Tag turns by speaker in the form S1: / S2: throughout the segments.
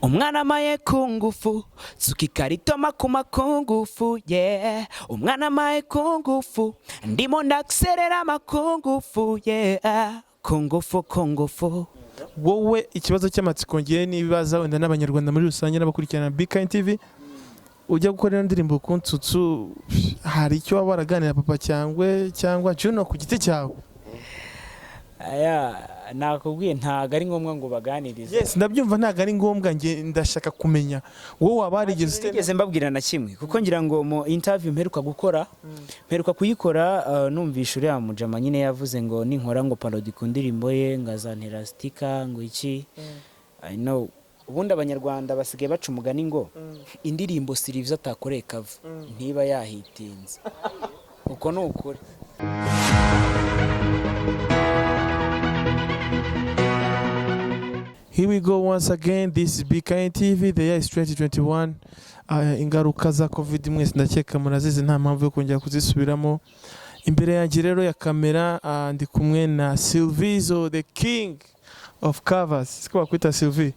S1: Umwana maye kungufu Tsukikarito makuma kungufu yeah. Umwana maye kungufu Ndimo ndakserera makungufu yeah. Kungufu
S2: wowe ikibazo cy'amatsiko ngiye nibaza wenda n'abanyarwanda muri rusange n'abakurikirana BK TV ujya gukora indirimbo ku Nsutsu hari icyo waba waraganira Papa Cyangwe cyangwa Djano ku giti cyawe?
S1: Aya nakubwiye ntago ari ngombwa ngo baganirize.
S2: Yes, ndabyumva ntago ari ngombwa nge ndashaka kumenya wowe wabarigeze
S1: mbabwira na kimwe kuko ngira ngo mu interview mperuka gukora mperuka kuyikora numvisha uriya mujama nyine yavuze ngo ninkora ngo parody ku ndirimbo ye ngazantera sticker ngo iki I know ubundi abanyarwanda basigaye baca umugani ngo indirimbo Silvizo atakoreye cover ntiba yahitinze uko nukuri.
S2: Here we go once again. This is BK TV. The year is 2021. Ingaruka za COVID mwese ndakeka murazizi nta mpamvu yo kongera kuzisubiramo. Imbere yanjye rero ya kamera ndi kumwe na Silvizo, the king of covers. Siko bakwita Silvi.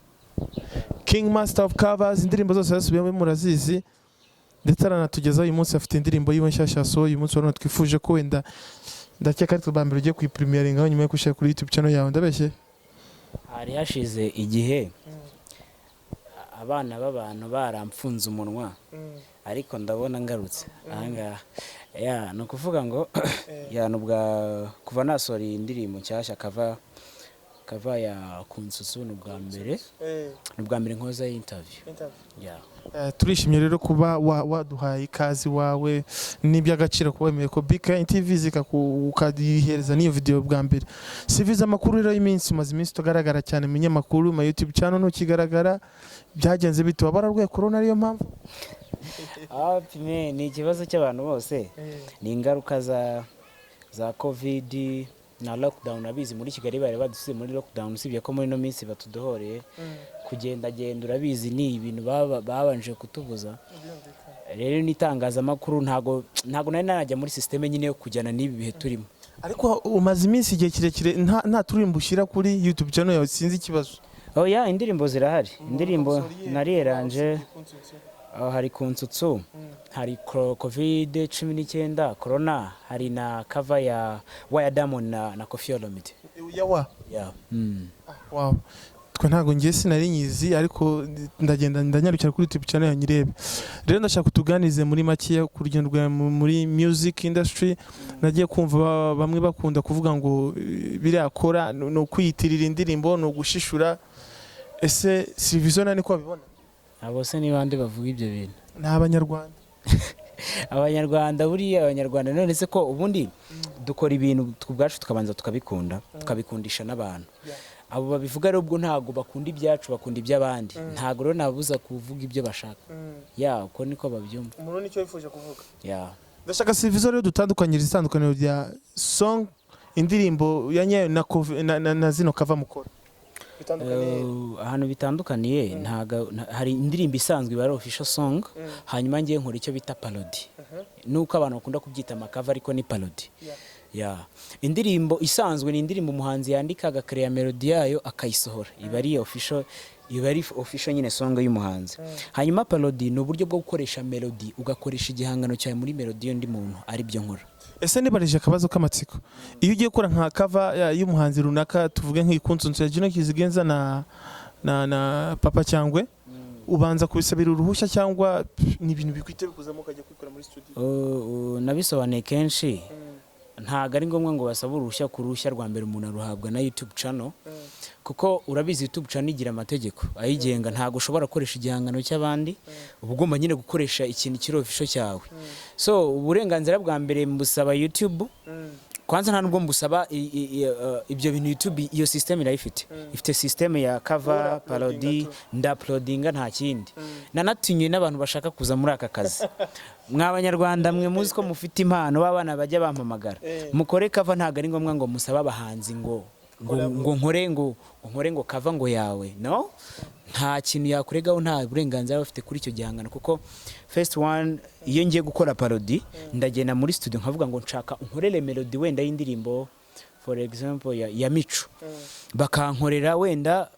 S2: King master of covers. Indirimbo zose zasubiyemo murazizi. Ndetse aranatugezaho uyu munsi afite indirimbo yiwe nshyashya so uyu munsi rero twifuje ko wenda ndakeka ari tubambere ugiye kuyipremieringa aho nyuma yo gushaka kuri YouTube channel yawe ndabeshye.
S1: Hari hashize igihe abana b'abantu baramfunze umunwa ariko ndabona ngarutse ahangaha ya no kuvuga ngo ya nubwa kuva nasori indirimbo cyashya kava ya Nsutsu nubwa mbere nkoza interview ya
S2: turishimye rero kuba waduhaye ikazi wawe n'iby'agaciro kuba wemeye ko BK TV zikakudihereza n'iyo video bwa mbere. Silvizo amakuru rero y'iminsi umaze iminsi tugaragara cyane mu nyamakuru ma YouTube channel no kigaragara byagenze bito bararwaye corona ariyo mpamvu
S1: ni ikibazo cy'abantu bose ni ingaruka za COVID na lockdown abizi muri Kigali bari badusize muri lockdown usibye ko muri no minsi batudohoreye kugenda urabizi ni ibintu babanje kutubuza rero nitangaza makuru ntago nari najya muri systeme nyine yo kujyana n'ibi bihe turimo.
S2: Ariko umaze iminsi igihe kirekire nta turimbo ushira kuri YouTube channel yawe sinzi ikibazo.
S1: Oh ya indirimbo zirahari indirimbo narieranje hari ku Nsutsu hari COVID-19 corona hari na cover ya Djano na Kofiolomide
S2: yawa
S1: yeah
S2: wow twe ntago ngiye sinari nyizi ariko ndagenda ndanyarukira kuri YouTube channel yanyirebe rero ndashaka kutuganize muri make ku rugendo rwa muri music industry nagiye kumva bamwe bakunda kuvuga ngo birakora no kwiyitirira indirimbo no gushishura ese Silvizo nani ko babibona
S1: abose ni bande bavuga ibyo bintu
S2: n'abanyarwanda
S1: abanyarwanda buriya abanyarwanda none se ko ubundi dukora ibintu twubwacu tukabanza tukabikundisha n'abantu abo babivuga rero ubwo ntago bakunda ibyacu bakunda iby'abandi ntago rero nabuza kuvuga ibyo bashaka ya uko niko babyumva
S2: umuntu nicyo yifuje kuvuga
S1: ya
S2: ndashaka Silvizo rero dutandukanyiriza itandukaniro rya song indirimbo yanyayo na zino kava mukora
S1: ahantu bitandukaniye hari indirimbo isanzwe bari official song hanyuma ngiye nkora icyo bita parody nuko abantu bakunda kubyita amakava ariko ni parody ya indirimbo isanzwe ni indirimbo umuhanzi yandika agakreya melody yayo akayisohora iba ari official nyine song y'umuhanzi hanyuma parody ni uburyo bwo gukoresha melody ugakoresha igihangano cyawe muri melody y'undi muntu ari byo nkora.
S2: Ese nibarije akabazo k'amatsiko iyo ugiye gukora nka cover y'umuhanzi runaka tuvuge nk'ikunsunsu ya Djano kizigenza na Papa Cyangwe ubanza kubisabira uruhushya cyangwa ni ibintu bikwite bikuzamo ukajya kwikora muri studio?
S1: Nabisobanuye kenshi ntago ari ngombwa ngo basaba uruhushya ku ruhushya rwa mbere umuntu aruhabwa na YouTube channel kuko urabizi YouTube channel igira amategeko ayigenga ntago ushobora gukoresha igihangano cy'abandi ubugomba nyine gukoresha ikintu kiri official cyawe so uburenganzira bwa mbere mbusaba YouTube kwanza nta nubwo mbusaba ibyo bintu YouTube iyo system irayifite ifite system ya cover parody nduploadinga nta kindi nanatinye n'abantu bashaka kuza muri aka kazi mw'abanyarwanda mwe muzi ko mufite impano babana bajya bampamagara mukore cover ntago ari ngombwa ngo musaba abahanzi ngo nkore ngo cover ngo yawe no nta kintu yakuregaho nta burenganzira bafite kuri icyo gihangano kuko first one iyo ngiye gukora parody ndagenda muri studio nkavuga ngo nshaka unkorere melody wenda y'indirimbo for example ya Mico bakankorera wenda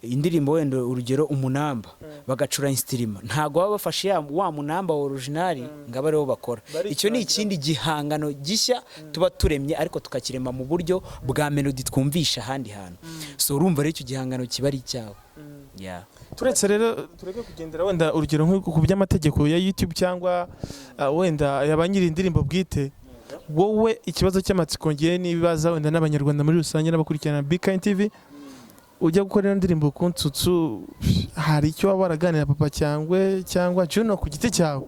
S1: indirimbo wenda urugero umunamba bagacura instrument ntago baba bafashe wa munamba original ngaba ariho bakora icyo ni ikindi gihangano gishya tuba turemye ariko tukakirema mu buryo bwa melody twumvisha handi hantu so urumva rero icyo gihangano kiba ari cyawe
S2: turetse rero tureke kugendera wenda urugero nk'uko ku by'amategeko ya YouTube cyangwa wenda yabanyiri indirimbo bwite wowe ikibazo cy'amatsiko ngiye nibaza wenda n'abanyarwanda muri rusange n'abakurikirana BKN TV ujya gukora indirimbo ku Nsutsu hari icyo waba waraganira Papa Cyangwe cyangwa Djano ku giti cyawe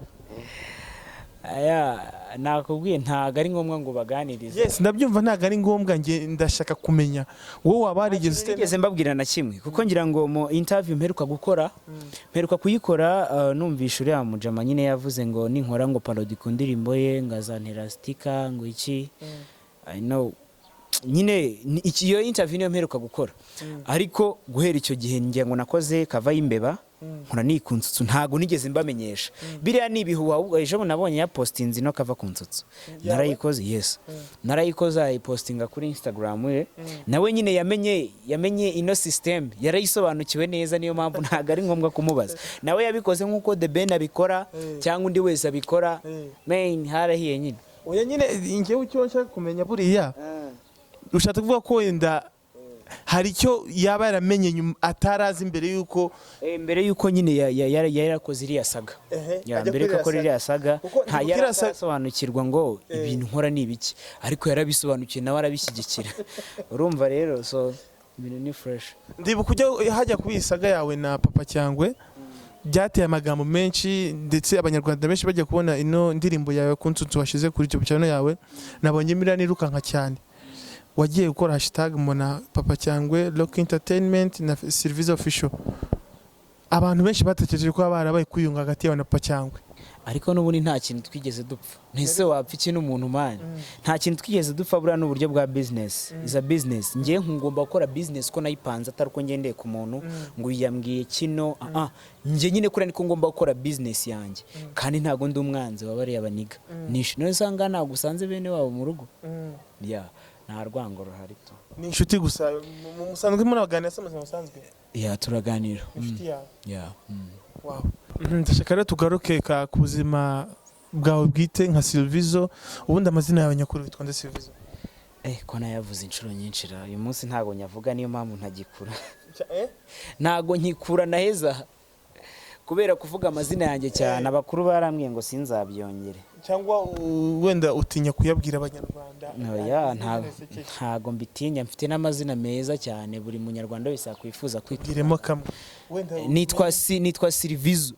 S1: nakubwiye ntago ari ngombwa ngo baganirize
S2: yes ndabyumva ntago ari ngombwa nge ndashaka kumenya wowe waba warigeze
S1: mbabwira na kimwe kuko ngira ngo mu interview mperuka kuyikora numvisha uriya mujama nyine yavuze ngo ninkora ngo parody ku ndirimbo ye ngazantera sticker ngo iki I know nyine iyo interview niyo mperuka gukora ariko guhera icyo gihe ngiye ngo nakoze kava y'imbeba nkora ku Nsutsu ntago nigeze mbamenyesha biriya nibihuwa ejo nabonye ya postinze no kava ku Nsutsu narayikoze yes narayikoze ayipostinga kuri Instagram we nawe nyine yamenye ino system yarayisobanukiwe neza niyo mpamvu ntago ari ngombwa kumubaza nawe yabikoze nkuko The Ben abikora cyangwa undi wese abikora main harahiye nyine
S2: oya nyine ngewe icyo nshaka kumenya buriya ushaka kuvuga ko wenda hari icyo yaba yaramenye atarazi mbere yuko
S1: nyine yarakoze iriya saga mbere ko iriya saga nta yarasobanukirwa ngo ibintu nkora ni ibiki ariko yarabisobanukiye nawe arabishyigikira urumva rero so ibintu ni fresh
S2: ndibuka ujya hajya kubisaga yawe na Papa Cyangwe byateye amagambo menshi ndetse abanyarwanda benshi bajya kubona ino ndirimbo yawe ku Nsutsu washize kuri YouTube channel yawe nabonye mira nirukanka cyane wagiye gukora hashtag mona Papa Cyangwe Rock Entertainment na Silvizo official abantu benshi batekereje ko barabaye kuyunga hagati yawe na Papa Cyangwe
S1: ariko n'ubundi nta kintu twigeze dupfa ntese wapfa ikintu umuntu manye nta kintu twigeze dupfa buriya n'uburyo bwa business is a business ngiye ngomba gukora business ko nayipanze atari ko ngendeye ku muntu ngo yambwiye kino ngiye nyine kuri niko ngomba gukora business yanjye kandi ntago ndi umwanzi wabariye abaniga nishino sanga nagusanze bene wabo mu rugo nta rwango ruhari to
S2: ni inshuti gusa musanzwe muri abaganira se musanzwe
S1: turaganira
S2: wow ndashaka rero tugaruke ku buzima bwawe bwite nka Silvizo ubundi amazina yawe nyakuri witwa nde Silvizo
S1: ko nayavuze inshuro nyinshi uyu munsi ntago nyavuga niyo mpamvu ntagikura ntago nkikura naheza kubera kuvuga amazina yanjye cyane abakuru barambwiye ngo sinzabyongere
S2: cyangwa wenda utinya kuyabwira abanyarwanda
S1: ntago mbitinya mfite n'amazina meza cyane buri munyarwanda wese akwifuza
S2: kwitwiremo kamwe
S1: nitwa Silvizo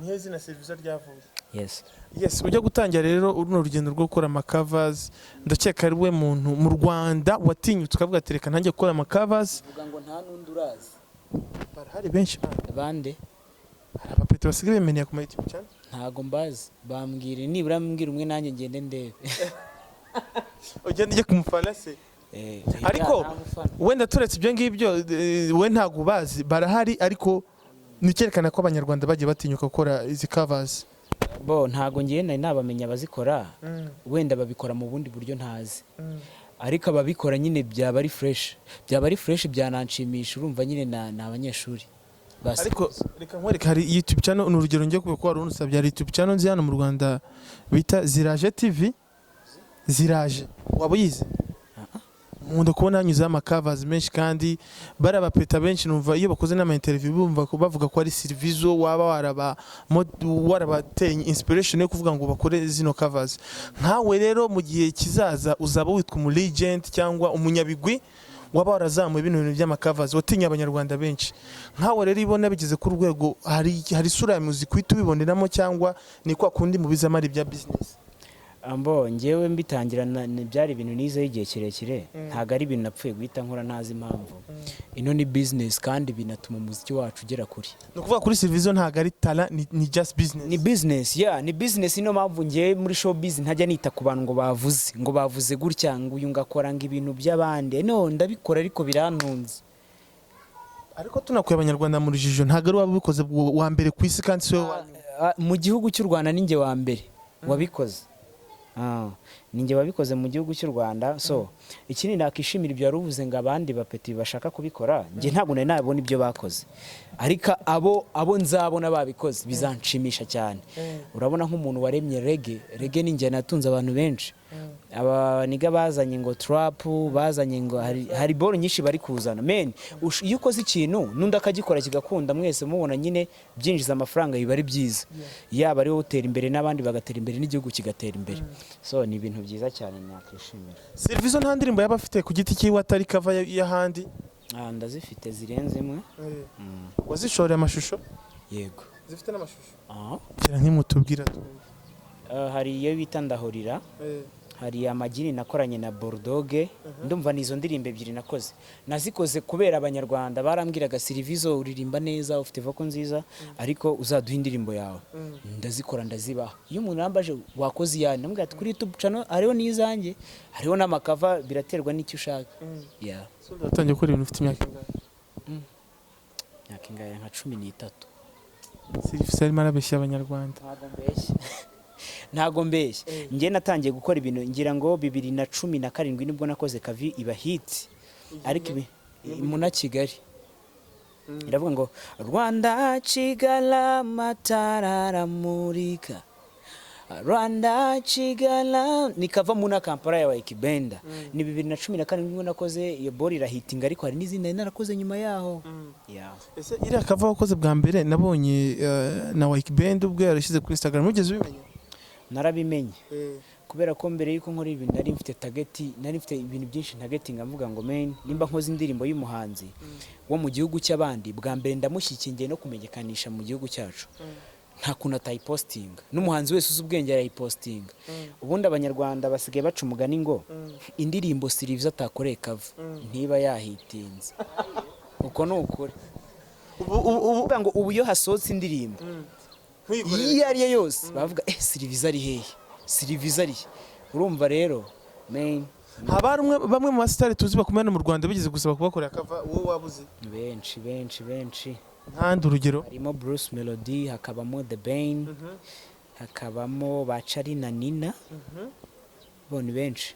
S2: niyo zina Silvizo ryavuye
S1: yes
S2: ujya gutangira rero uruno rugendo rwo gukora amakavers ndakeka ari we muntu mu Rwanda watinyutse ukavuga ati reka ntangiye gukora amakavers
S1: uvuga ngo nta nundi urazi
S2: hari benshi
S1: bande
S2: abapeti basigaye bemenya ku YouTube channel
S1: ntago mbazi bambwire nibura mbwira umwe nanjye ngende ndebe
S2: ugende kumufana se ariko wenda turetse ibyo ngibyo we ntago bazi barahari ariko nikerekana ko abanyarwanda bagiye batinyuka gukora izi covers
S1: ntago ngiye nabamenya abazikora wenda babikora mu bundi buryo ntazi ariko ababikora nyine byaba ari fresh byananshimisha urumva nyine na abanyeshuri
S2: ariko reka nkwereka hari YouTube channel n'urugero ngiye kubikora wari unusabye hari YouTube channel nzi hano mu Rwanda bita Ziraje TV Ziraje waba yize nkunda kubona hanyuzeho amakavers menshi kandi bari abapeta benshi numva iyo bakoze n'ama interview bumva ko bavuga ko ari Silvizo waba warabateye inspiration yo kuvuga ngo bakore zino covers nkawe rero mu gihe kizaza uzaba witwa umu legend cyangwa umunyabigwi waba warazamuye ibintu by'amakavers watinya abanyarwanda benshi nkawe rero ibona bigeze ku rwego hari sura ya muziki uhita ubiboneramo cyangwa ni kwa kundi mu bizamari bya business
S1: ngewe mbitangira byari ibintu nize igihe kirekire ntago ari ibintu napfuye guhita nkora ntazi impamvu ino ni business kandi binatuma umuziki wacu ugera kuri
S2: no kuvuga kuri Silvizo ntago ari talent ni just business
S1: ni business ino mpamvu ngewe muri show business ntajya nita ku bantu ngo bavuze gutya ngo uyu ngakora ngo ibintu by'abandi ndabikora ariko birantunze
S2: ariko tunakuye abanyarwanda mu rujijo ntago ari wabikoze wa mbere ku isi kandi so
S1: mu gihugu cy'u Rwanda ninjye wa mbere wabikoze ninjye wabikoze mu gihugu cy'u Rwanda. So ikindi nakishimira ibyo yaruvuze ngo abandi bapeti bashaka kubikora, njye ntabwo nari nabona ibyo bakoze, ariko abo nzabona babikoze bizanshimisha cyane. Urabona nk'umuntu waremye reggae ni njye natunze abantu benshi, abaniga bazanye ngo trap, bazanye ngo hari boro nyinshi bari kuzana. Men iyo ukoze ikintu nundi akagikora kigakunda, mwese mubona nyine byinjiza amafaranga, biba ari byiza, yaba ari utera imbere n'abandi bagatera imbere n'igihugu kigatera imbere. So ni ibintu byiza cyane nakishimira.
S2: Silvizo nta ndirimbo yaba afite ku giti cyiwe atari cover y'ahandi?
S1: Ndazifite zirenze imwe.
S2: Wazishoreye amashusho?
S1: Yego.
S2: Zifite n'amashusho? Kira nk'imutubwira.
S1: Hari iyo bita ndahorira, hari amagini nakoranye na Bordoge. Ndumva nizo ndirimbo ebyiri nakoze, nazikoze kubera abanyarwanda barambwiraga Silvizo uririmba neza, ufite voko nziza, ariko uzaduha indirimbo yawe. Ndazikora ndazibaha. Iyo umuntu yambaje wakoze yani, ndamubwira ati kuri YouTube channel hariho n'izanjye, hariho n'amakava, biraterwa n'icyo ushaka.
S2: So ndatangiye gukora ibintu ufite imyaka ingahe?
S1: Imyaka ingahe? Nka 13.
S2: Silvizo arimo arabeshya abanyarwanda.
S1: Ntago mbeshye. Njye natangiye gukora ibintu ngira ngo 2017 nibwo nakoze kavi iba hit, ariko muna Kigali iravuga ngo Rwanda Kigala matarara murika, Rwanda Kigala, nikava muna Kampala ya Waikibenda. Ni 2017 nibwo nakoze iyo bori irahitinga, ariko hari n'izindi narakoze nyuma yaho.
S2: Ese iri akava wakoze bwa mbere nabonye na Waikibenda ubwo yarashize kuri Instagram, ugeze ubimenya?
S1: Narabimenye kubera ko mbere yuko nkora ibintu nari mfite target, nari mfite ibintu byinshi targeting, avuga ngo men nimba nkoze indirimbo y'umuhanzi wo mu gihugu cy'abandi, bwa mbere ndamushyikiye no kumenyekanisha mu gihugu cyacu, nta kuntu atayipostinga, n'umuhanzi wese uzi ubwenge arayipostinga. Ubundi abanyarwanda basigaye baca umugani ngo indirimbo Silvizo atakoreye cover ntiba yahitinze. Uko nukuri uvuga ngo ubu yo hasohotse indirimbo iyo ari yo yose bavuga Silvizo ari hehe, Silvizo ari. Urumva rero men
S2: haba bamwe mu basitari tuzi bakomeye mu Rwanda bigeze gusaba kubakorera cover, wowe wabuze? Benshi. Nkandi urugero
S1: harimo Bruce Melody, hakabamo The Bane, hakabamo Bacari na Nina, boni benshi.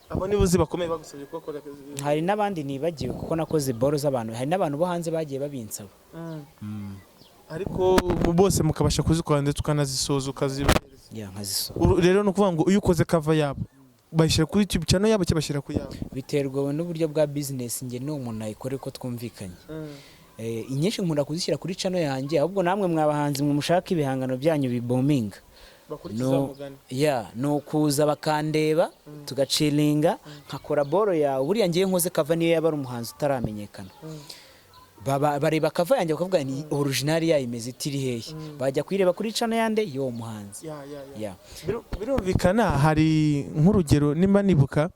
S2: Abo nibo uzi bakomeye bagusabye kubakorera.
S1: Hari n'abandi nibagiwe kuko nakoze boro z'abantu, hari n'abantu bo hanze bagiye babinsaba.
S2: Ariko bose mukabasha kuzikora ndetse ukanazisoza ukazibereza.
S1: Nkazisoza.
S2: Rero no kuvuga ngo iyo ukoze cover yabo bayishyira kuri YouTube channel yabo cyabashyira ku yabo,
S1: biterwa n'uburyo bwa business. Nge no umuntu ayikore ko twumvikanye. Inyinshi nkunda kuzishyira kuri channel yanjye, ahubwo namwe mwabahanzi mwe mushaka ibihangano byanyu bibominga, no kuza bakandeba tugacilinga nkakora boro yawe. Buriya ngiye nkoze cover niyo yaba ari umuhanzi utaramenyekana, bareba cover yanjye bakavuga ni original yayimeze itiri hehe, bajya kwireba kuri channel yande yo muhanzi.
S2: Birumvikana. Hari nk'urugero nimba nibuka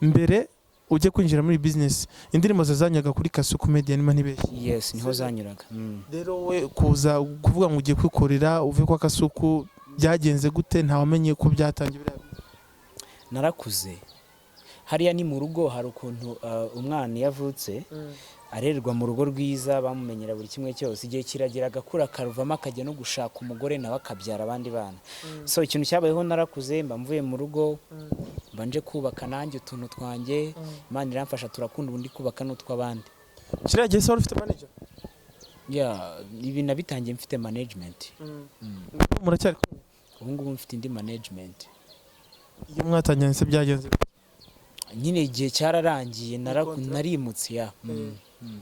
S2: mbere ujye kwinjira muri business, indirimbo zazanyaga kuri Kasuku Media nimba ntibeshye.
S1: Yes, niho zanyuraga.
S2: Rero we kuza kuvuga ngo ugiye kwikorera uve kwa Kasuku, byagenze gute? Ntawamenye ko byatangiye biriya.
S1: Narakuze hariya ni mu rugo, hari ukuntu umwana yavutse arererwa mu rugo rwiza, bamumenyera buri kimwe cyose, igihe kiragira agakura karuvamo akajya no gushaka umugore nawe akabyara abandi bana. So ikintu cyabayeho narakuze, mba mvuye mu rugo, mbanje kubaka nanjye utuntu twanjye, Imana iramfasha turakunda, ubundi kubaka n'utw'abandi.
S2: Kiriya gihe wari ufite manager?
S1: Ibi nabitangiye mfite management.
S2: Muracyari
S1: ubu ngubu mfite indi management.
S2: Iyo mwatangiranye se byagenze
S1: nyine igihe cyararangiye, narimutse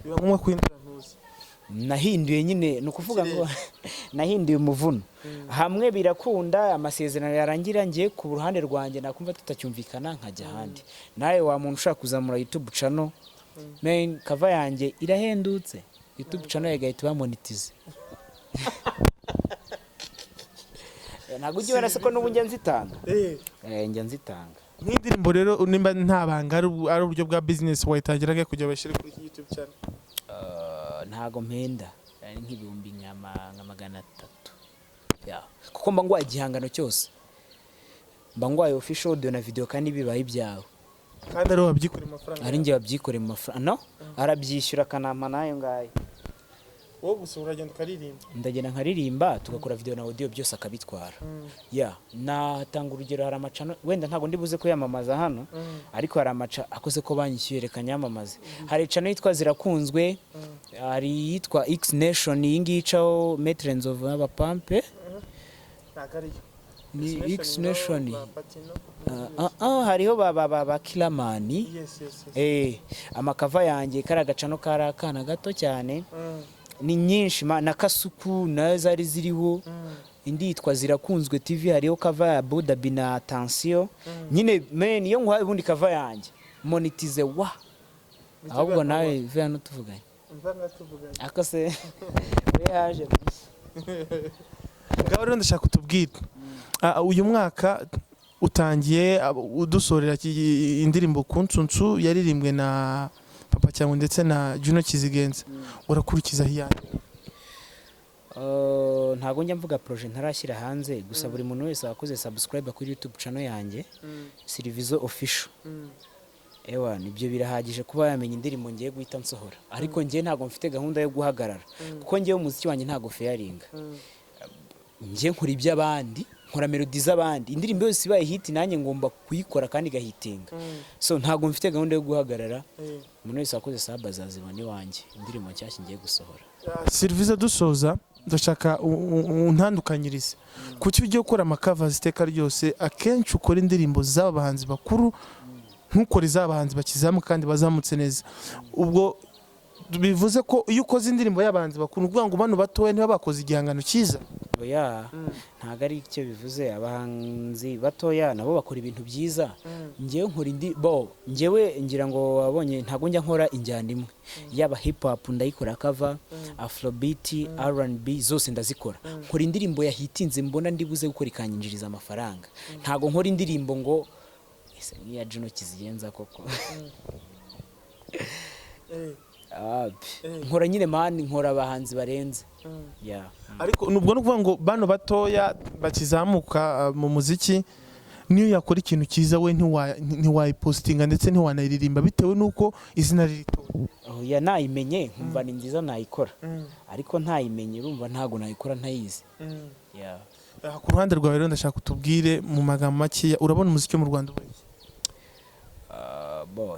S2: biba ngombwa kwindura ntuzi.
S1: Nahinduye nyine, no kuvuga ngo nahinduye umuvuno. Hamwe birakunda amasezerano yarangira, ngiye ku ruhande rwanjye nakumva tutacyumvikana nkajya handi. Nawe wa muntu ushaka kuzamura YouTube channel, men cover yanjye irahendutse, YouTube channel yagahita bamonetize. Ntabwo ujye warase ko n'ubu njya nzitanga. Njya nzitanga.
S2: Nk'indirimbo rero nimba nta banga ari uburyo bwa business wayitangiraga kujya bashyira kuri YouTube channel?
S1: Ntago mpenda, ari nk'ibihumbi nka 300. Kuko mba ngwaye igihangano cyose, mba ngwaye official audio na video kandi bibaye ibyawe.
S2: Kandi ari wabyikorera amafaranga?
S1: Ari ngiye wabyikorera amafaranga. No, arabyishyura kanama nayo ngaye.
S2: wowe gusa uragenda ukaririmba
S1: ndagenda nkaririmba tugakora video na audio byose akabitwara ya natanga urugero hari amacano wenda ntago ndibuze ko yamamaza hano ariko hari amaca akoze ko banyishyuye reka nyamamaze hari channel yitwa zirakunzwe hari yitwa X Nation yingicaho Metrends of abapampe ni X Nation hariho ba Kilamani amakava yanjye karagacano karakana gato cyane ni nyinshi na Kasuku na zari ziriho indi yitwa Zirakunzwe TV hariho kava ya Buda Bina Attention nyine men iyo nkwaye ubundi kava yanjye monetize wa ahubwo nawe vya no tuvuganye akase we haje
S2: ngaho rero ndashaka kutubwira uyu mwaka utangiye udusorera indirimbo Kunsutsu yaririmbwe na Papa Cyangwe ndetse na Djano Kizigenza urakurikiza hiyane
S1: ntago njya mvuga projet ntarashyira hanze gusa buri muntu wese wakoze subscribe kuri YouTube channel yanjye Silvizo official ewa nibyo birahagije kuba yamenye indirimbo ngiye guhita nsohora ariko ngiye ntago mfite gahunda yo guhagarara kuko ngiye umuziki wanjye ntago fearinga ngiye nkora iby'abandi nkora melody z'abandi indirimbo yose ibaye hit nanjye ngomba kuyikora kandi gahitinga so ntago mfite gahunda yo guhagarara umuntu wese wakoze sub azazibona wanjye indirimbo nshyashya ngiye gusohora
S2: Silvizo dusoza ndashaka untandukanyirize kuki ugiye gukora amakavazi iteka ryose akenshi ukora indirimbo z'abahanzi bakuru ntukore z'abahanzi bakizamuka kandi bazamutse neza ubwo bivuze ko iyo ukoze indirimbo y'abahanzi bakuru kuvuga ngo bano batoye niba bakoze igihangano cyiza
S1: oya ntago ari icyo bivuze abahanzi batoya nabo bakora ibintu byiza ngewe nkora ngewe ngira ngo wabonye ntago njya nkora injyana imwe yaba hip hop ndayikora cover afrobeat R&B zose ndazikora nkora indirimbo yahitinze mbona ndibuze gukora ikanyinjiriza amafaranga ntago nkora indirimbo ngo ese niya Djano Kizigenza koko nkora nyine mani nkora abahanzi barenze
S2: ariko nubwo no kuvuga ngo bano batoya bakizamuka mu muziki niyo yakora ikintu cyiza we ntiwayipostinga ndetse ntiwanayiririmba bitewe nuko izina rito
S1: oya nayimenye nkumva ni nziza nayikora ariko ntayimenye urumva ntago nayikora ntayizi
S2: ku ruhande rwawe rero ndashaka kutubwire mu magambo make urabona umuziki mu Rwanda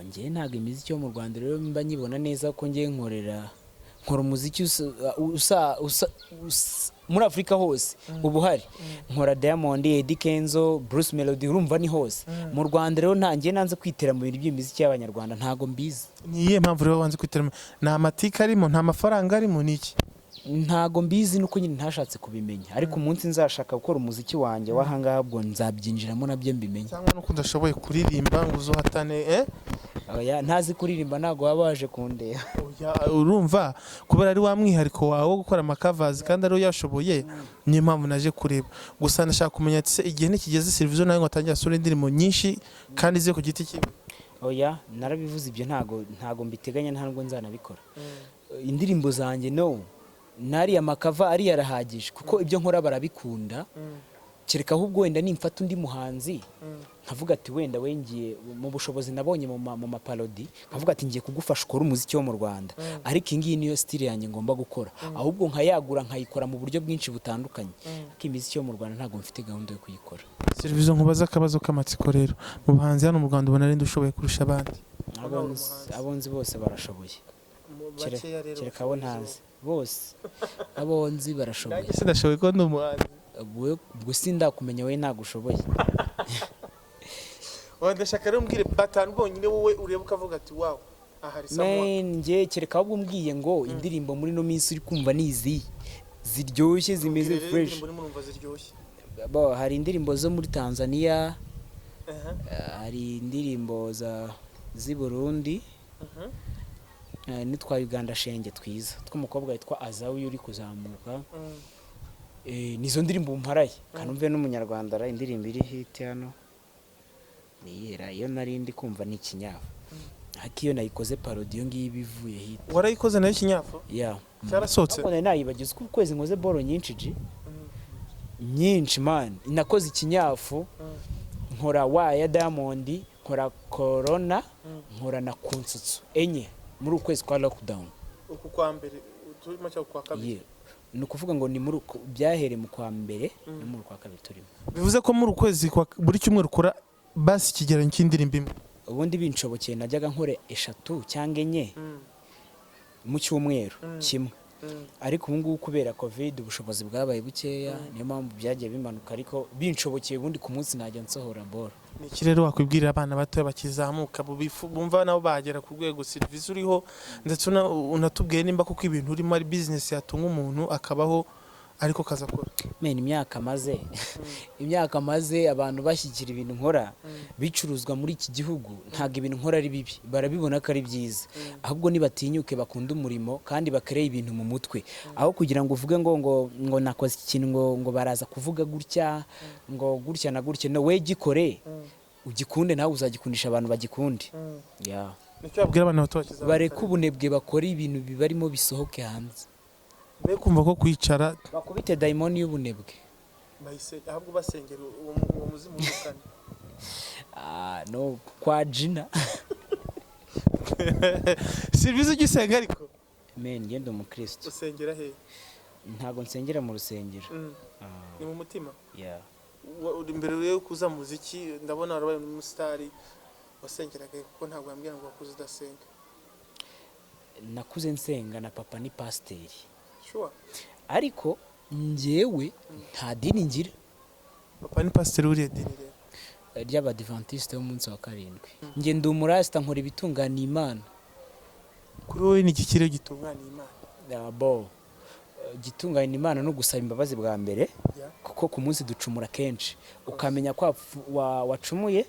S1: ngiye ntago imiziki yo mu Rwanda rero mba nyibona neza ko ngiye nkora umuziki muri Afrika hose ubuhari nkora Diamond Eddy Kenzo Bruce Melody urumva ni hose mu Rwanda rero ntangiye nanze kwitera mu bintu by'imiziki y'abanyarwanda ntago mbizi
S2: niye mpamvu rero wanze kwitera nta matika arimo nta mafaranga arimo niki
S1: ntago mbizi nuko nyine ntashatse kubimenya ariko umunsi nzashaka gukora umuziki wanjye wahanga bwo nzabyinjiramo nabyo mbimenye
S2: cyangwa nuko ndashoboye kuririmba ngo uzohatane
S1: oya ntazi kuririmba ntago wabaje kundeba
S2: urumva kubera ari wa mwihariko wawe wo gukora amakavazi kandi ari yashoboye niyo mpamvu naje kureba gusa ndashaka kumenya ati igihe nikigeze Silvizo nawe ngo atangira asura indirimbo nyinshi kandi ziye ku giti cye
S1: oya narabivuze ibyo ntago mbiteganya ntabwo nzanabikora indirimbo zanjye no nari amakava ari yarahagije kuko ibyo nkora barabikunda kereka ahubwo wenda nimfata undi muhanzi nkavuga ati wenda wengiye mu bushobozi nabonye mu maparodi nkavuga ati ngiye kugufasha ukora umuziki wo mu Rwanda ariko ingiyi niyo style yanjye ngomba gukora ahubwo nkayagura nkayikora mu buryo bwinshi butandukanye ko imiziki yo mu Rwanda ntago mfite gahunda yo kuyikora
S2: Silvizo nkubaza akabazo k'amatsiko rero mu bahanzi hano mu Rwanda ubona ari ndushoboye kurusha abandi
S1: abonzi bose barashoboye kereka abo ntazi bose abonzi barashoboye
S2: sinashoboye ko ndumuhanzi
S1: ubwo sindakumenya we nagushoboye
S2: ndashaka rero mbwire batanu bonyine wowe ureba ukavuga ati wow ahari samwa
S1: nge kereka ahubwo mbwiye ngo indirimbo muri no minsi uri kumva nizi ziryoshye zimeze fresh hari indirimbo zo muri Tanzania hari indirimbo z'i Burundi nitwa Uganda shenge twiza tw'umukobwa witwa Azawi uri kuzamuka nizo ndirimbo mparaye kanumve n'umunyarwanda ara indirimbo iri hit hano niyera iyo narindi kumva ni Kinyafu hakiyo nayikoze parody yo ngiyi bivuye hit
S2: warayikoze nayo Kinyafu cyarasotse
S1: none nayibagize ku kwezi ngoze boro nyinshi man inakoze Kinyafu nkora wa ya Diamond nkora Corona nkora na Kunsutsu enye muri ukwezi kwa lockdown
S2: uku kwa mbere turimo cyo kwa kabiri.
S1: Ni ukuvuga ngo ni muri byahereye mu kwa mbere no muri kwa kabiri turimo.
S2: Bivuze ko muri ukwezi buri cyumweru ukora basi kigeranyo cy'indirimbo imwe.
S1: Ubundi binshobokeye najyaga nkore 3 cyangwa 4 mu cyumweru kimwe. Ariko ubu ngubu kubera covid ubushobozi bwabaye bukeya niyo mpamvu byagiye bimanuka, ariko binshobokeye ubundi ku munsi najya nsohora bora.
S2: Ni iki rero wakwibwirira abana bato bakizamuka bumva nabo bagera ku rwego Silvizo uriho, ndetse unatubwiye nimba kuko ibintu urimo ari business yatunga umuntu akabaho ariko kazakora.
S1: Imyaka maze abantu bashyikira ibintu nkora bicuruzwa muri iki gihugu, ntago ibintu nkora ari bibi, barabibona ko ari byiza. Ahubwo nibatinyuke bakunda umurimo kandi bakereye ibintu mu mutwe, aho kugira ngo uvuge ngo nakoze ikintu ngo baraza kuvuga gutya ngo gutya na gutya. No, we gikore ugikunde, nawe uzagikundisha abantu bagikunde.
S2: Nicyo babwira abana bato bakizamuka,
S1: bareke ubunebwe, bakora ibintu bibarimo bisohoke hanze.
S2: Be kumva ko kwicara
S1: bakubite daimoni y'ubunebwe
S2: bahise ahubwo basengera uwo muzimu w'ukane.
S1: No, kwa Djano.
S2: Silvizo ugisenga ariko
S1: ngende umukristo.
S2: Usengera he?
S1: Ntago nsengera mu rusengero.
S2: Ni mu mutima.
S1: Uri
S2: imbere yo kuza muziki ndabona warabaye umusitari, wasengeraga kuko ntabwo yambwira ngo wakuze udasenga.
S1: Nakuze nsenga na papa ni pasiteri.
S2: Sure.
S1: Ariko njyewe nta dini ngira.
S2: Papa ni pasiteri uriye dini rero?
S1: Ry'Abadiventiste b'umunsi wa karindwi. Nge ndi umurasta, nkora ibitunganya Imana.
S2: Kuri wowe ni igikire gitunganya Imana?
S1: Gitunganya Imana no gusaba imbabazi bwa mbere, kuko ku munsi ducumura kenshi, ukamenya ko wacumuye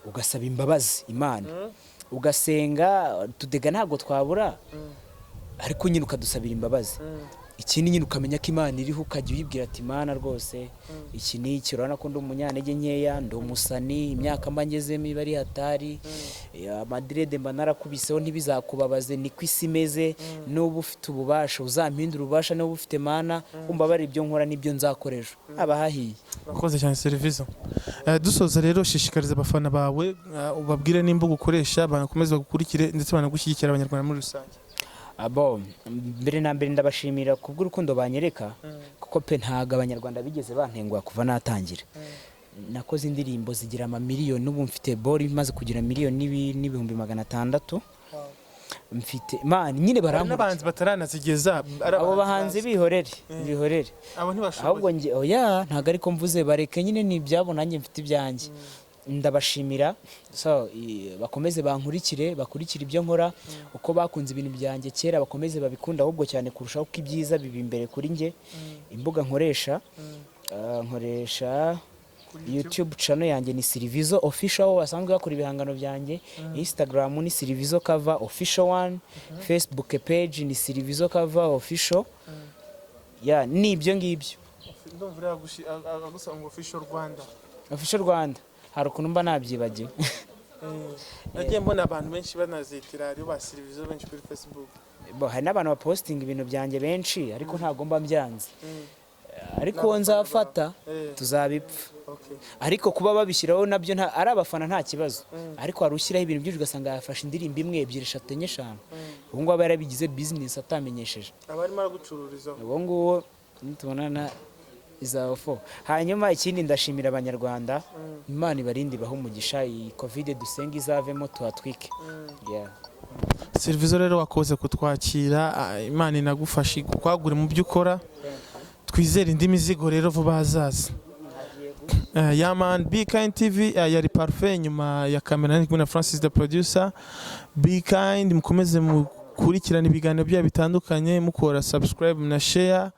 S1: ugasaba imbabazi Imana, ugasenga tudega ntabwo twabura, ariko nyine ukadusabira imbabazi. Ikindi nyine ukamenya ko Imana iriho, ukajya uyibwira ati Imana rwose iki ni iki, urabona ko ndi umunyantege nkeya, ndi umusani, imyaka mba ngezemo iba ari hatari, amadrede mba narakubiseho ntibizakubabaze, niko isi imeze. N'ubu ufite ububasha uzampindura ububasha, n'ubu ufite Mana umbabare ibyo nkora n'ibyo nzakoresha. Abahahiye
S2: bakoze cyane Silvizo. Dusoza rero, shishikariza abafana bawe, ubabwire nimba gukoresha banakomeza gukurikire ndetse banagushyigikira abanyarwanda muri rusange.
S1: Mbere na mbere ndabashimira kubw'urukundo banyereka, kuko pe ntago abanyarwanda bigeze bantenguha kuva natangira. Nakoze indirimbo zigira amamiliyoni, n'ubu mfite bori imaze kugira miliyoni n'ibihumbi 600. Mfite nyine barambuye
S2: n'abanzi bataranazigeza.
S1: Abo bahanzi bihorere
S2: abo ntibashoboye.
S1: ahubwo nge ntago ariko mvuze, bareke nyine ni ibyabo, nanjye mfite ibyanjye. Ndabashimira, bakomeze bankurikire, bakurikira ibyo nkora, uko bakunze ibintu byanjye kera bakomeze babikunda, ahubwo cyane kurushaho ko ibyiza biba imbere kuri nge. Imbuga nkoresha YouTube channel yanjye ni Silvizo official, basanzwe bakora ibihangano byanjye. Instagram ni Silvizo cover official 1, Facebook page ni Silvizo cover official. Ni ibyo ngibyo.
S2: Ndumvira agusanga ngo
S1: official Rwanda. Hari ukuntu mba nabyibagiwe.
S2: Nagiye mbona abantu benshi banazitira ari ba Silvizo benshi kuri Facebook.
S1: Hari n'abantu bapostinga ibintu byanjye benshi, ariko ntago mba mbyanze. Ariko nzafata tuzabipfa. Ariko kuba babishyiraho nabyo ari abafana nta kibazo. Ariko hari ushyiraho ibintu byinshi ugasanga yafashe indirimbo 1, 2, 3, 4, 5. Ubu ngubu aba yarabigize business atamenyesheje.
S2: Abarimo aragucururizaho.
S1: Ubu ngubu nitubonana izafo. Hanyuma ikindi ndashimira abanyarwanda, Imana ibarinde baho umugisha, iyi covid dusenga izavemo tuhatwike.
S2: Silvizo rero wakoze kutwakira, Imana inagufashe kwagura mu byo ukora, twizere indi mizigo rero vuba hazaza. Man, Be Kind TV yari parfait, nyuma ya kamera ndi kumwe na Francis the producer. Be Kind mukomeze mukurikirana ibiganiro bya bitandukanye, mukora subscribe na share.